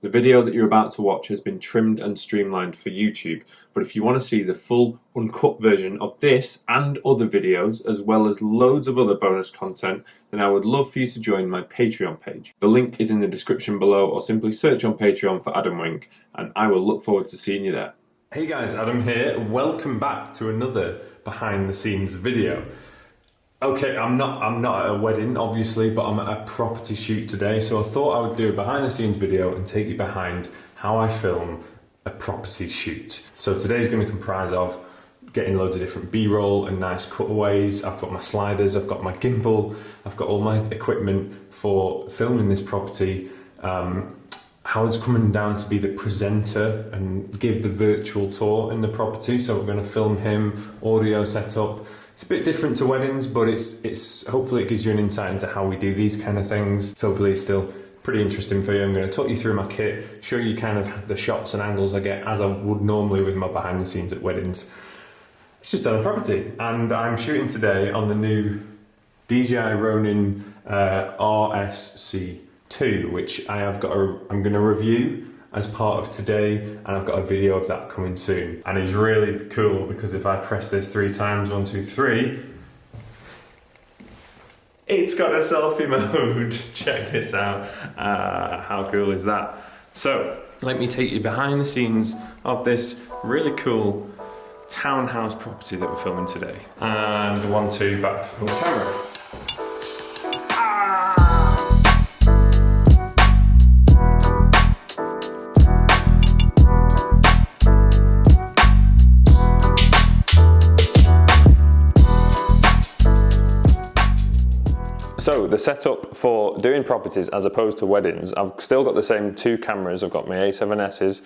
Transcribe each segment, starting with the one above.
The video that you're about to watch has been trimmed and streamlined for YouTube, but if you want to see the full uncut version of this and other videos, as well as loads of other bonus content, then I would love for you to join my Patreon page. The link is in the description below, or simply search on Patreon for Adam Wink, and I will look forward to seeing you there. Hey guys, Adam here. Welcome back to another behind the scenes video. Okay, I'm not at a wedding, obviously, but I'm at a property shoot today, so I thought I would do a behind the scenes video and take you behind how I film a property shoot. So today's going to comprise of getting loads of different B-roll and nice cutaways. I've got my sliders, I've got my gimbal, I've got all my equipment for filming this property. Howard's coming down to be the presenter and give the virtual tour in the property, so we're going to film him, audio setup. It's a bit different to weddings, but it's hopefully it gives you an insight into how we do these kind of things. So hopefully it's still pretty interesting for you. I'm going to talk you through my kit, show you kind of the shots and angles I get as I would normally with my behind the scenes at weddings. It's just on a property, and I'm shooting today on the new DJI Ronin RSC2, which I'm going to review as part of today, and I've got a video of that coming soon. And it's really cool because if I press this 3 times, 1, 2, 3, it's got a selfie mode. Check this out. How cool is that? So let me take you behind the scenes of this really cool townhouse property that we're filming today. And 1, 2, back to full camera. So the setup for doing properties as opposed to weddings, I've still got the same 2 cameras. I've got my A7S's.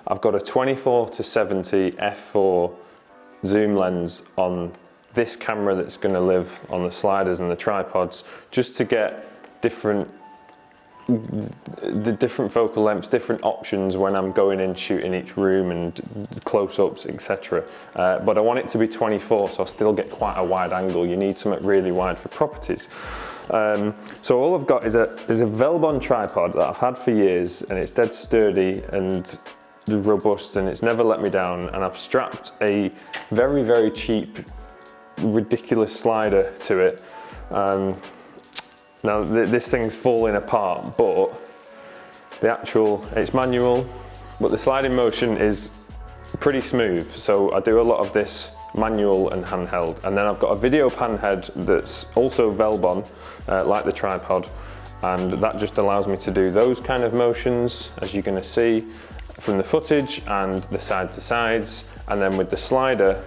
I've got a 24-70 f4 zoom lens on this camera that's going to live on the sliders and the tripods, just to get different focal lengths, different options when I'm going in shooting each room and close-ups, etc. But I want it to be 24, so I still get quite a wide angle. You need something really wide for properties. So all I've got is a Velbon tripod that I've had for years, and it's dead sturdy and robust, and it's never let me down. And I've strapped a very, very cheap, ridiculous slider to it. Now this thing's falling apart, but it's manual, but the sliding motion is pretty smooth. So I do a lot of this manual and handheld. And then I've got a video pan head that's also Velbon, like the tripod, and that just allows me to do those kind of motions, as you're going to see from the footage, and the side to sides. And then with the slider,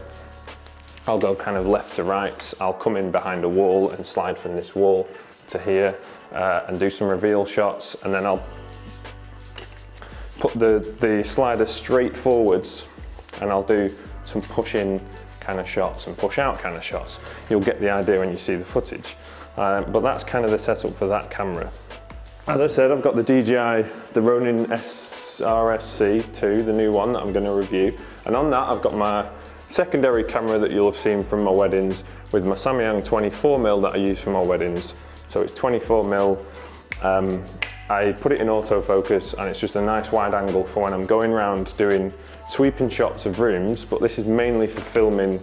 I'll go kind of left to right. I'll come in behind a wall and slide from this wall to here, and do some reveal shots, and then I'll put the slider straight forwards, and I'll do some push in kind of shots and push out kind of shots. You'll get the idea when you see the footage. But that's kind of the setup for that camera. As I said, I've got the DJI, the Ronin RSC2, the new one that I'm going to review. And on that, I've got my secondary camera that you'll have seen from my weddings, with my samyang 24mm that I use for my weddings. So it's 24mm. I put it in autofocus, and it's just a nice wide angle for when I'm going around doing sweeping shots of rooms, but this is mainly for filming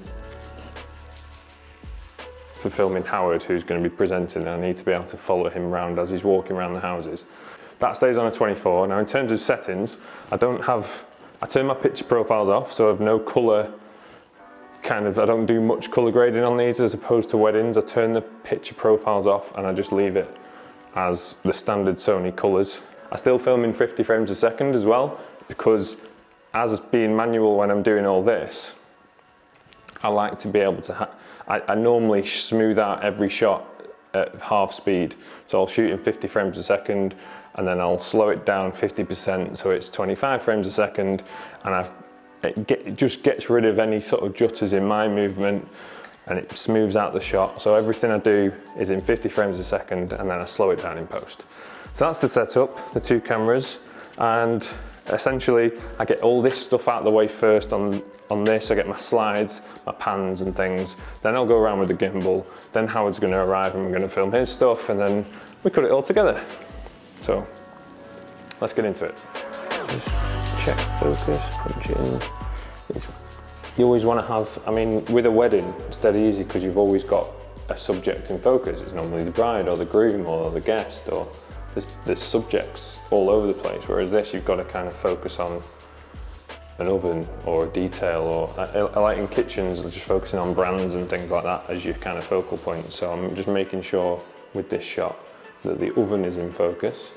Howard, who's going to be presenting, and I need to be able to follow him around as he's walking around the houses. That stays on a 24. Now in terms of settings, I turn my picture profiles off, so I have no colour, I don't do much colour grading on these as opposed to weddings. I turn the picture profiles off and I just leave it as the standard Sony colours. I still film in 50 frames a second as well, because as being manual when I'm doing all this, I like to be able to, I normally smooth out every shot at half speed. So I'll shoot in 50 frames a second, and then I'll slow it down 50%, so it's 25 frames a second, and it just gets rid of any sort of jutters in my movement, and it smooths out the shot. So everything I do is in 50 frames a second, and then I slow it down in post. So that's the setup, the 2 cameras, and essentially I get all this stuff out of the way first on this. I get my slides, my pans and things, then I'll go around with the gimbal, then Howard's going to arrive and we're going to film his stuff, and then we put it all together. So let's get into it. Just check focus, punch it in. You always want to have, I mean, with a wedding, it's dead easy because you've always got a subject in focus. It's normally the bride or the groom or the guest, or there's subjects all over the place, whereas this you've got to kind of focus on an oven or a detail, or I like in kitchens just focusing on brands and things like that as your kind of focal point. So I'm just making sure with this shot that the oven is in focus.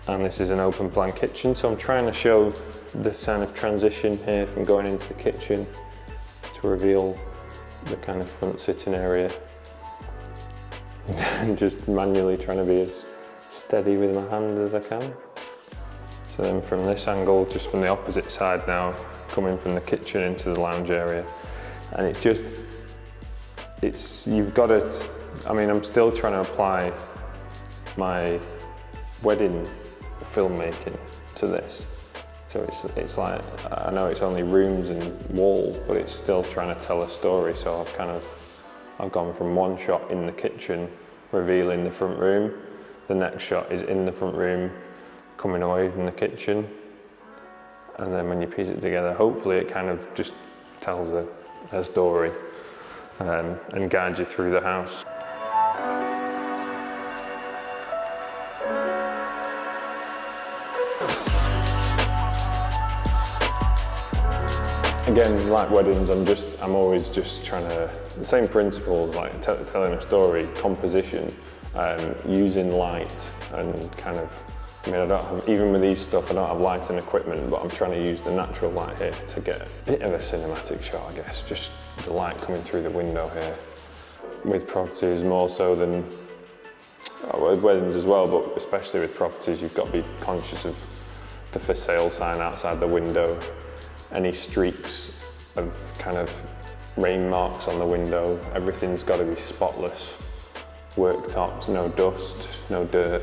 And this is an open plan kitchen, so I'm trying to show this kind of transition here from going into the kitchen to reveal the kind of front sitting area. And just manually trying to be as steady with my hands as I can. So then from this angle, just from the opposite side now, coming from the kitchen into the lounge area. And you've got to, I mean, I'm still trying to apply my wedding filmmaking to this. So it's like, I know it's only rooms and walls, but it's still trying to tell a story. So I've gone from one shot in the kitchen, revealing the front room. The next shot is in the front room, coming away from the kitchen. And then when you piece it together, hopefully it kind of just tells a story and guides you through the house. Again, like weddings, I'm always just trying to, the same principles, like telling a story, composition, using light, and kind of, I mean, I don't have, even with these stuff, I don't have lighting equipment, but I'm trying to use the natural light here to get a bit of a cinematic shot, I guess, just the light coming through the window here. With properties, more so than with weddings as well, but especially with properties, you've got to be conscious of the for sale sign outside the window, any streaks of kind of rain marks on the window. Everything's got to be spotless. Worktops, no dust, no dirt.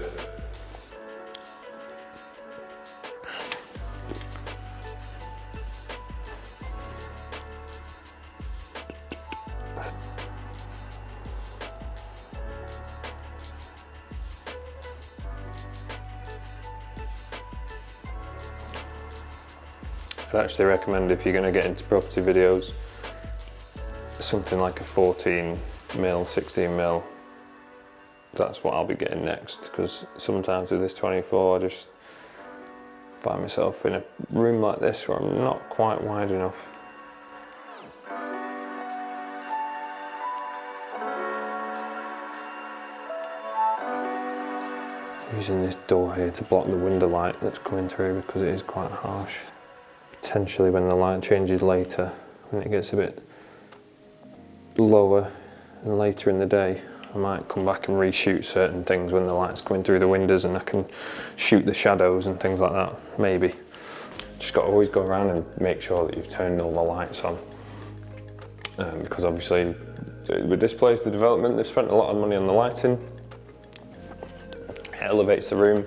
I'd actually recommend, if you're going to get into property videos, something like a 14mm, 16mm. That's what I'll be getting next, because sometimes with this 24 I just find myself in a room like this where I'm not quite wide enough. Using this door here to block the window light that's coming through, because it is quite harsh. Potentially when the light changes later, when it gets a bit lower and later in the day, I might come back and reshoot certain things when the light's coming through the windows, and I can shoot the shadows and things like that, maybe. Just got to always go around and make sure that you've turned all the lights on. Because obviously with this place, the development, they've spent a lot of money on the lighting. It elevates the room.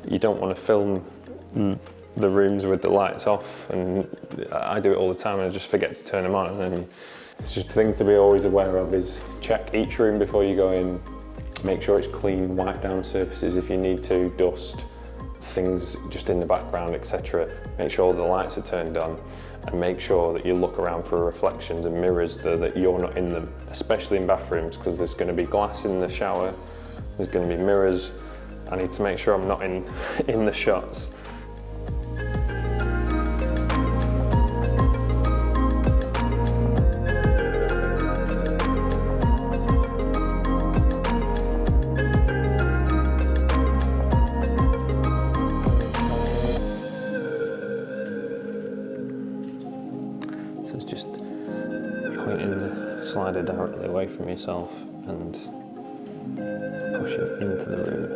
You don't want to film the rooms with the lights off, and I do it all the time and I just forget to turn them on. And then it's just things to be always aware of is check each room before you go in, make sure it's clean, wipe down surfaces if you need to, dust, things just in the background, etc. Make sure the lights are turned on, and make sure that you look around for reflections and mirrors that you're not in them, especially in bathrooms, because there's going to be glass in the shower, there's going to be mirrors. I need to make sure I'm not in the shots. Pointing the slider directly away from yourself and push it into the room.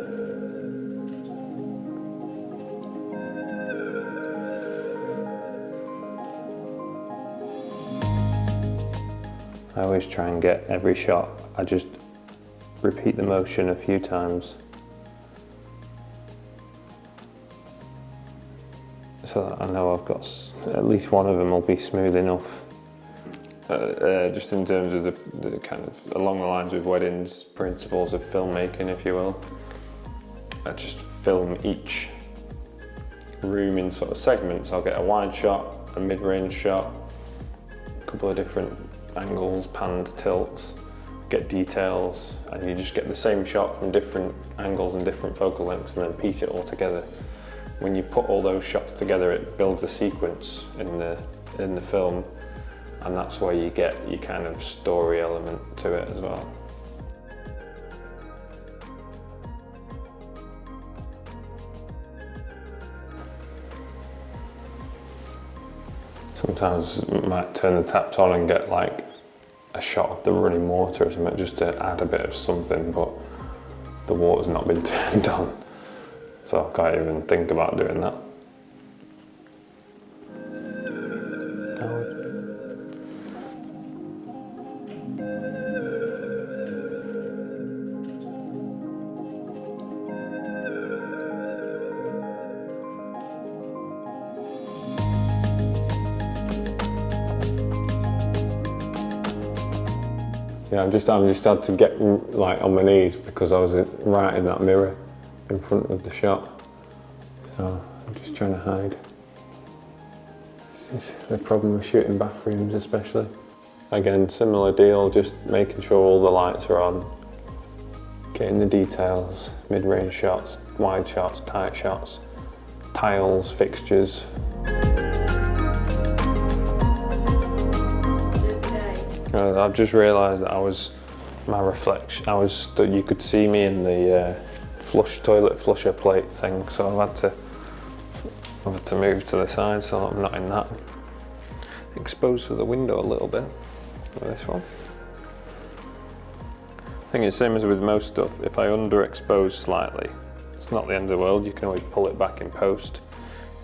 I always try and get every shot, I just repeat the motion a few times so that I know I've got at least one of them will be smooth enough. Just in terms of the kind of along the lines of weddings, principles of filmmaking, if you will. I just film each room in sort of segments. I'll get a wide shot, a mid-range shot, a couple of different angles, pans, tilts, get details, and you just get the same shot from different angles and different focal lengths and then piece it all together. When you put all those shots together, it builds a sequence in the film, and that's where you get your kind of story element to it as well. Sometimes I might turn the taps on and get like a shot of the running water or something just to add a bit of something, but the water's not been turned on, so I can't even think about doing that. Yeah, I just had to get like on my knees because I was right in that mirror in front of the shot. So I'm just trying to hide. This is the problem with shooting bathrooms especially. Again, similar deal, just making sure all the lights are on, getting the details, mid-range shots, wide shots, tight shots, tiles, fixtures. I've just realised that my reflection, you could see me in the toilet flusher plate thing, so I've had to move to the side so I'm not in that. Exposed to the window a little bit for this one. I think it's the same as with most stuff, if I underexpose slightly, it's not the end of the world, you can always pull it back in post.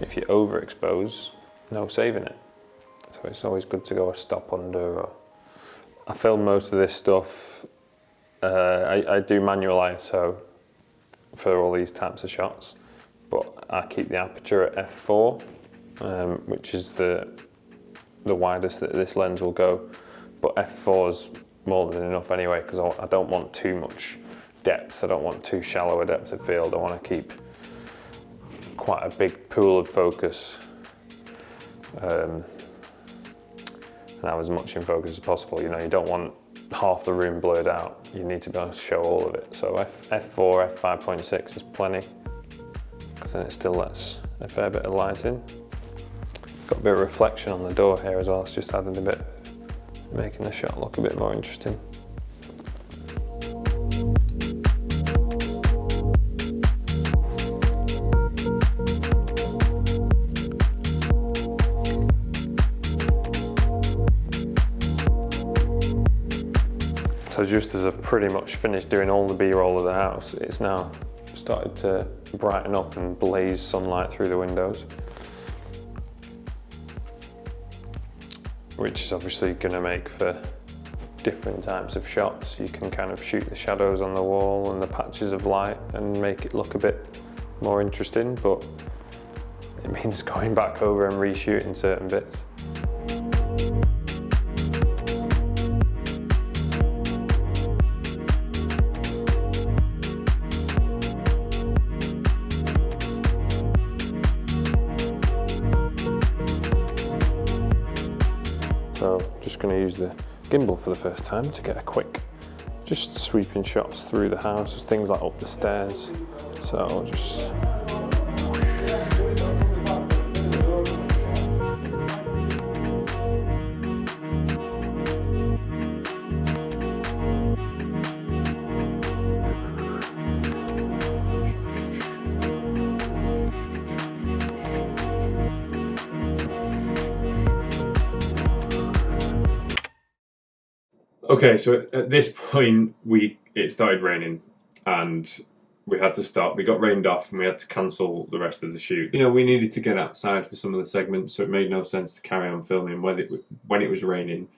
If you overexpose, no saving it. So it's always good to go a stop under. I film most of this stuff, I do manual ISO for all these types of shots, but I keep the aperture at f4, which is the widest that this lens will go, but f4 is more than enough anyway, because I don't want too much depth, I don't want too shallow a depth of field, I want to keep quite a big pool of focus. And have as much in focus as possible. You know, you don't want half the room blurred out. You need to be able to show all of it. So f4, f5.6 is plenty, because then it still lets a fair bit of light in. Got a bit of reflection on the door here as well. It's just adding a bit, making the shot look a bit more interesting. So just as I've pretty much finished doing all the B-roll of the house, it's now started to brighten up and blaze sunlight through the windows, which is obviously going to make for different types of shots. You can kind of shoot the shadows on the wall and the patches of light and make it look a bit more interesting, but it means going back over and reshooting certain bits. So just going to use the gimbal for the first time to get a quick, just sweeping shots through the house, just things like up the stairs. So I'll just Okay, so at this point it started raining and we had to stop. We got rained off and we had to cancel the rest of the shoot. You know, we needed to get outside for some of the segments, so it made no sense to carry on filming when it was raining.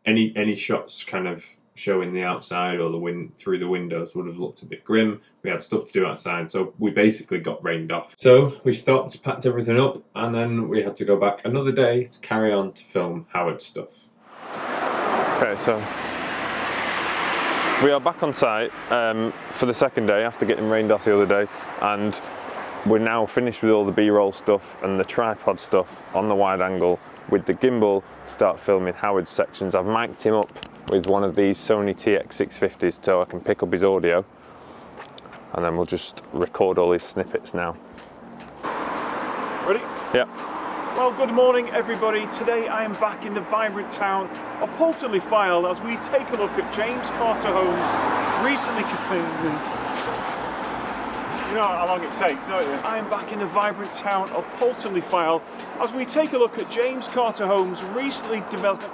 Any shots kind of showing the outside or the wind through the windows would have looked a bit grim. We had stuff to do outside, so we basically got rained off. So we stopped, packed everything up, and then we had to go back another day to carry on to film Howard's stuff. okay, so We are back on site for the second day after getting rained off the other day, and we're now finished with all the B-roll stuff and the tripod stuff on the wide angle with the gimbal to start filming Howard's sections. I've mic'd him up with one of these Sony TX650s so I can pick up his audio, and then we'll just record all these snippets now. Ready? Yeah. Well, good morning everybody. Today I am back in the vibrant town of Poulton-le-File as we take a look at James Carter Home's recently completed... You know how long it takes, don't you? I am back in the vibrant town of Poulton-le-File as we take a look at James Carter Home's recently developed...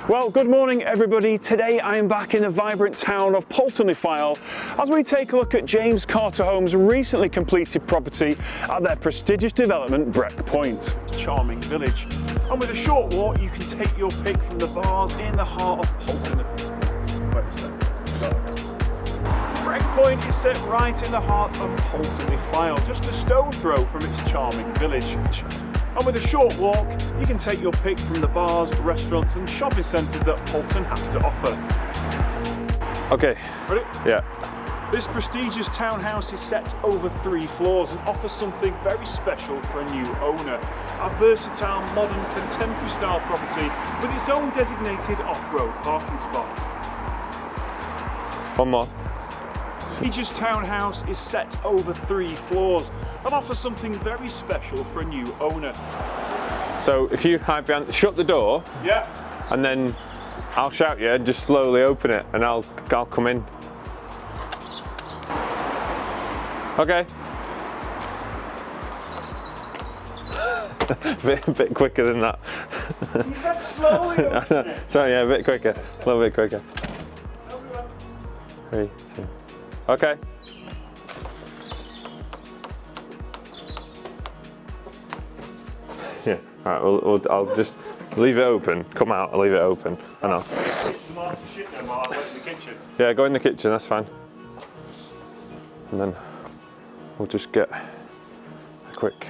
Well, good morning everybody. Today I am back in the vibrant town of Poulton-le-File as we take a look at James Carter Home's recently completed property at their prestigious development Breck Point. Charming village. And with a short walk you can take your pick from the bars in the heart of Poulton. Breck Point is set right in the heart of Poulton-le-File, just a stone throw from its charming village. And with a short walk, you can take your pick from the bars, restaurants and shopping centres that Poulton has to offer. Okay. Ready? Yeah. This prestigious townhouse is set over 3 floors and offers something very special for a new owner. A versatile, modern, contemporary style property with its own designated off-road parking spot. One more. Prestigious townhouse is set over 3 floors and offers something very special for a new owner. So if you hide behind, shut the door. Yeah. And then I'll shout you and just slowly open it and I'll come in. Okay. a bit quicker than that. You said slowly open it. Sorry, yeah, a bit quicker. A little bit quicker. 3, 2. Okay. Yeah, alright, I'll just leave it open, come out, I'll leave it open, and I'll... Yeah, go in the kitchen, that's fine. And then we'll just get a quick...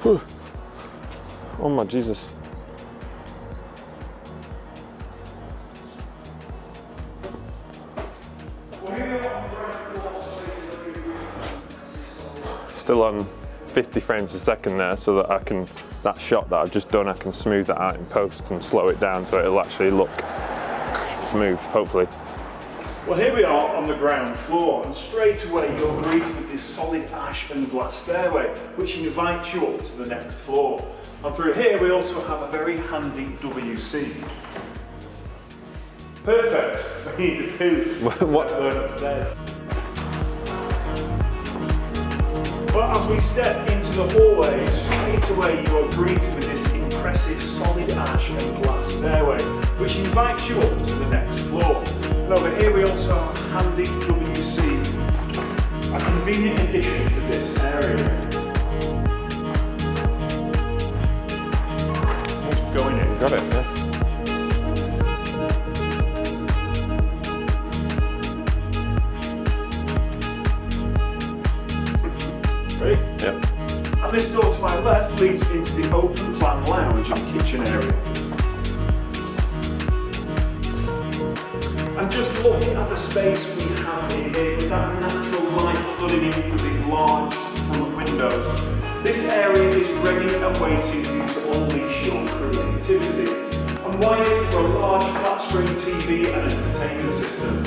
Whew. Oh my Jesus. Still on 50 frames a second there, so that I can, that shot that I've just done, I can smooth that out in post and slow it down so it'll actually look smooth, hopefully. Well, here we are on the ground floor, and straight away you're greeted with this solid ash and glass stairway, which invites you up to the next floor. And through here we also have a very handy WC. Perfect. We need to poo. What? Going upstairs. Well, as we step into the hallway, straight away you are greeted with this impressive solid ash and glass stairway, which invites you up to the next floor. And over here we also have a handy WC, a convenient addition to this area. Going in. Got it, yeah. Ready? Yep. And this door to my left leads into the open plan lounge and kitchen area. And just looking at the space we have in here with that natural light flooding in through these large front windows, this area is ready and waiting for you to unleash your creativity and wired for a large flat screen TV and entertainment system.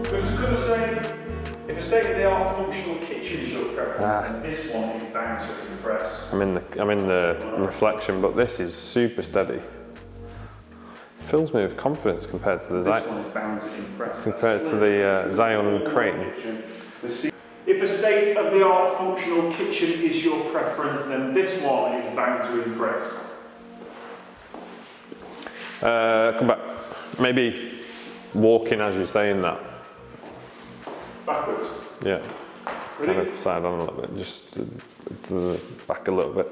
So I was just going to say, if a state-of-the-art functional kitchen is your preference, then this one is bound to impress. I'm in the reflection, but this is super steady. Fills me with confidence compared to the Zion crane. If a state-of-the-art functional kitchen is your preference, then this one is bound to impress. Come back. Maybe walking as you're saying that. Backwards. Yeah. kind of side on a little bit, just to the back a little bit.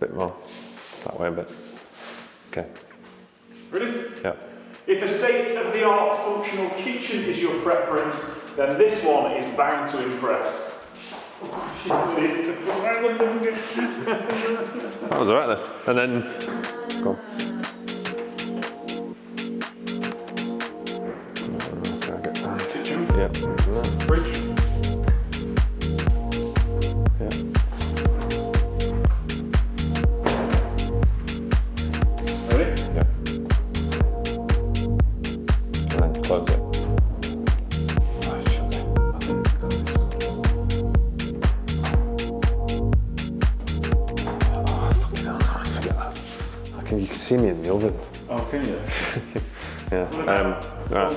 Bit more, that way a bit. Okay. Ready? Yeah. If a state-of-the-art functional kitchen is your preference, then this one is bound to impress. That was alright then. And then, go on. Kitchen. Yeah. Fridge. Yeah. Ready? Yeah. And then close it. You can see me in the oven. Oh, can you? Yeah. Right.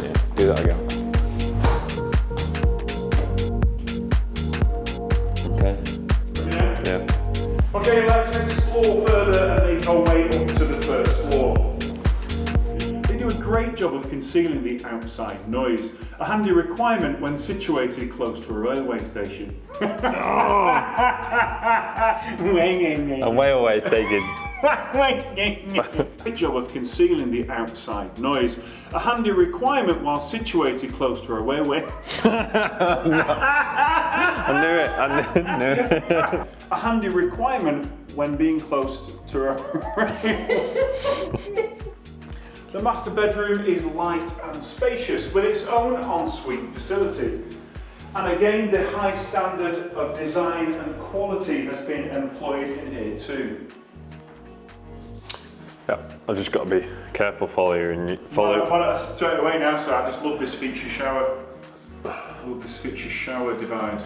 Yeah, do that again. Okay. Yeah. Okay, let's explore further and make our way up to the first floor. They do a great job of concealing the outside noise, a handy requirement when situated close to a railway station. A railway station. Great job of concealing the outside noise, a handy requirement while situated close to a railway. I knew it. A handy requirement when being close to a railway. The master bedroom is light and spacious with its own ensuite facility. And again, the high standard of design and quality has been employed in here too. Yeah, I've just got to be careful following. Well, straight away now, so I just love this feature shower. I love this feature shower divide.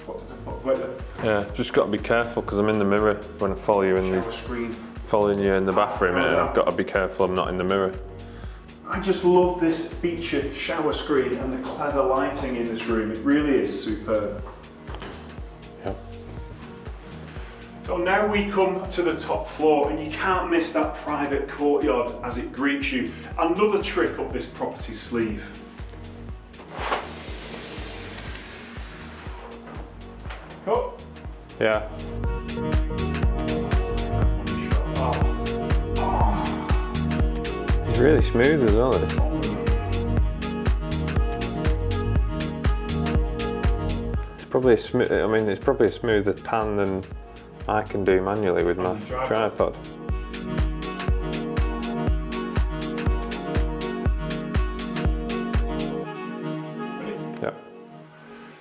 What did I put? Wait there. Yeah, just got to be careful because I'm in the mirror when I follow you in Shower screen. Following you in the bathroom, and I've got to be careful I'm not in the mirror. I just love this feature shower screen and the clever lighting in this room. It really is superb. Yeah. So now we come to the top floor, and you can't miss that private courtyard as it greets you. Another trick up this property's sleeve. Oh. Yeah. It's really smooth as well. It's probably a smooth. I mean, it's probably a smoother pan than I can do manually with my tripod. Yeah.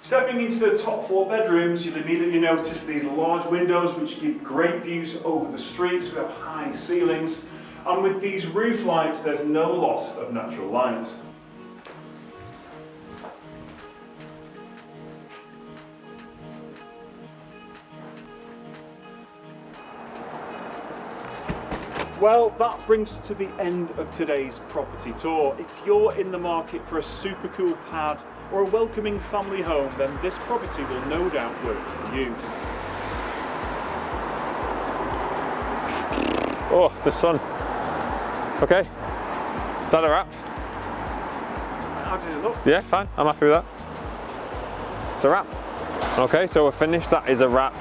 Stepping into the top floor bedrooms, you'll immediately notice these large windows which give great views over the streets. We have high ceilings, and with these roof lights there's no loss of natural light. Well, that brings us to the end of today's property tour. If you're in the market for a super cool pad or a welcoming family home, then this property will no doubt work for you. Oh, the sun. Okay. Is that a wrap? How did it look? Yeah, fine. I'm happy with that. It's a wrap. Okay, so we're finished. That is a wrap.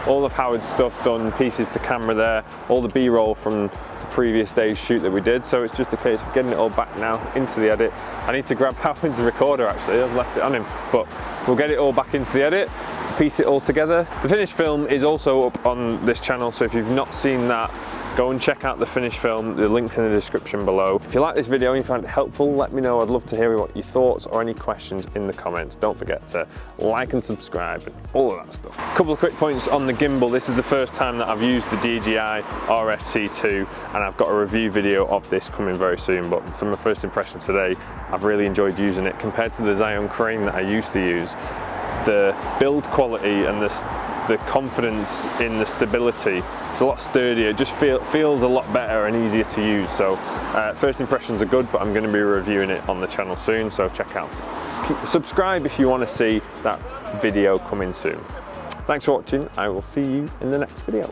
All of Howard's stuff done, pieces to camera there, all the B-roll from the previous day's shoot that we did. So it's just a case of getting it all back now into the edit. I need to grab Howard's recorder actually, I've left it on him, but we'll get it all back into the edit, piece it all together. The finished film is also up on this channel, so if you've not seen that, go and check out the finished film. The link's in the description below. If you like this video and you found it helpful, let me know. I'd love to hear what your thoughts or any questions in the comments. Don't forget to like and subscribe and all of that stuff. A couple of quick points on the gimbal. This is the first time that I've used the DJI RSC2, and I've got a review video of this coming very soon. But from my first impression today, I've really enjoyed using it. Compared to the Zeiss crane that I used to use, the build quality and the confidence in the stability, it's a lot sturdier. It just feels a lot better and easier to use. So first impressions are good, but I'm going to be reviewing it on the channel soon, so check out. Subscribe if you want to see that video coming soon. Thanks for watching. I will see you in the next video.